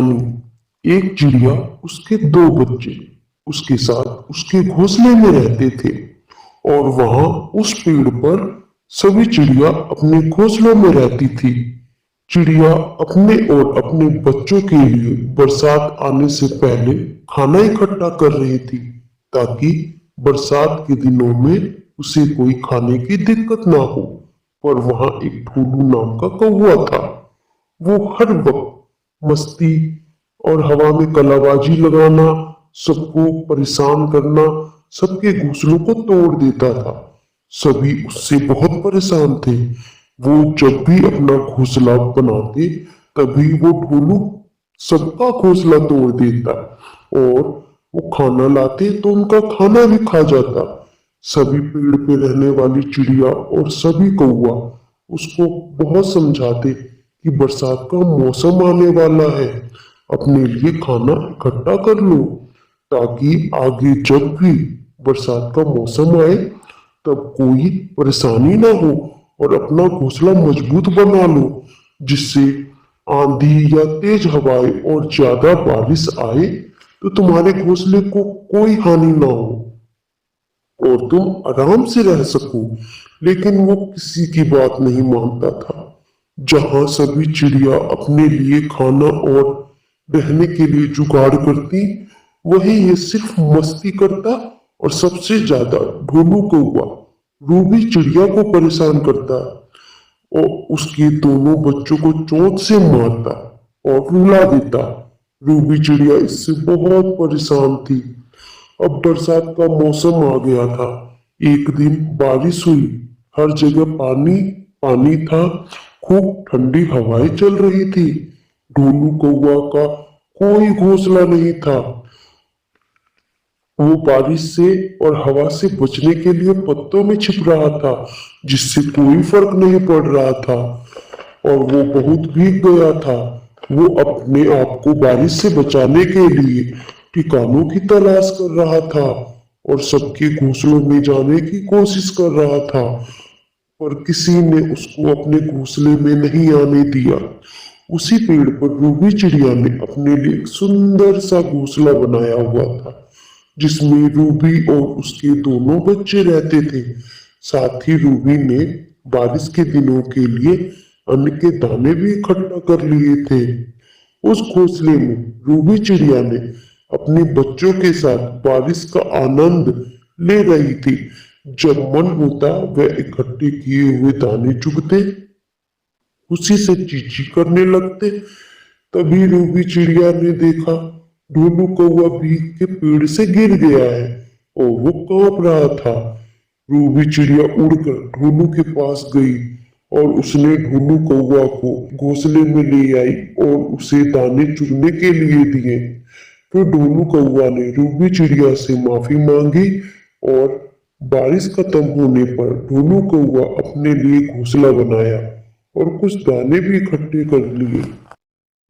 कहानी। एक चिड़िया, उसके दो बच्चे उसके साथ उसके घोंसले में रहते थे। और वहां उस पेड़ पर सभी चिड़िया अपने घोंसलों में रहती थी। चिड़िया अपने और अपने बच्चों के लिए बरसात आने से पहले खाना इकट्ठा कर रही थी, ताकि बरसात के दिनों में उसे कोई खाने की दिक्कत ना हो। पर वहां एक ढोलू नाम का कौवा था। वो हर वक्त मस्ती और हवा में कलाबाजी लगाना, सबको परेशान करना, सबके घोंसलों को तोड़ देता था। सभी उससे बहुत परेशान थे। वो जब भी अपना घोंसला बनाते, तभी वो ढोलू सबका घोंसला तोड़ देता। और वो खाना लाते तो उनका खाना भी खा जाता। सभी पेड़ पे रहने वाली चिड़िया और सभी कौवा उसको बहुत समझाते कि बरसात का मौसम आने वाला है, अपने लिए खाना इकट्ठा कर लो, ताकि आगे जब भी बरसात का मौसम आए तब कोई परेशानी ना हो, और अपना घोंसला मजबूत बना लो, जिससे आंधी या तेज हवाएं और ज्यादा बारिश आए तो तुम्हारे घोंसले को कोई हानि ना हो और तुम आराम से रह सको। लेकिन वो किसी की बात नहीं मानता था। जहां सभी चिड़िया अपने लिए खाना और रहने के लिए जुगाड़ करती, वहीं ये सिर्फ मस्ती करता और सबसे ज्यादा ढोलू कौवा रूबी चिड़िया को परेशान करता और उसके दोनों बच्चों को चोट से मारता और रुला देता। रूबी चिड़िया इससे बहुत परेशान थी। अब बरसात का मौसम आ गया था। एक दिन बारिश हुई। हर जगह पानी पानी था। खूब ठंडी हवाएं चल रही थी। ढोलू कौवा का कोई घोंसला नहीं था। वो बारिश से और हवा से बचने के लिए पत्तों में छिप रहा था, जिससे कोई फर्क नहीं पड़ रहा था। और वो बहुत भीग गया था। वो अपने आप को बारिश से बचाने के लिए ठिकानों की तलाश कर रहा था और सबके घोंसलों में जाने की कोशिश कर रहा था, पर किसी ने उसको अपने घोंसले में नहीं आने दिया। उसी पेड़ पर रूबी चिड़िया ने अपने लिए एक सुंदर सा घोंसला बनाया हुआ था, जिसमें रूबी और उसके दोनों बच्चे रहते थे। साथ ही रूबी ने बारिश के दिनों के लिए अन्न के दाने भी इकट्ठा कर लिए थे। उस घोंसले में रूबी चिड़िया ने अपने बच्चों के साथ बारिश का आनंद ले रही थी। जब मन होता वह इकट्ठे किए हुए दाने चुगते, उसी से चींची करने लगते। तभी रूबी चिड़िया ने देखा ढोलू कौवा भीग के पेड़ से गिर गया है और वो कांप रहा था। रूबी चिड़िया उड़कर ढोलू के पास गई और उसने ढोलू कौवा को घोंसले में ले आई और उसे दाने चुगने के लिए दिए। फिर ढोलू कौवा ने रूबी चिड़िया से माफी मांगी और बारिश खत्म होने पर ढोलू कौवा अपने लिए घोंसला बनाया और कुछ दाने भी इकट्ठे कर लिए।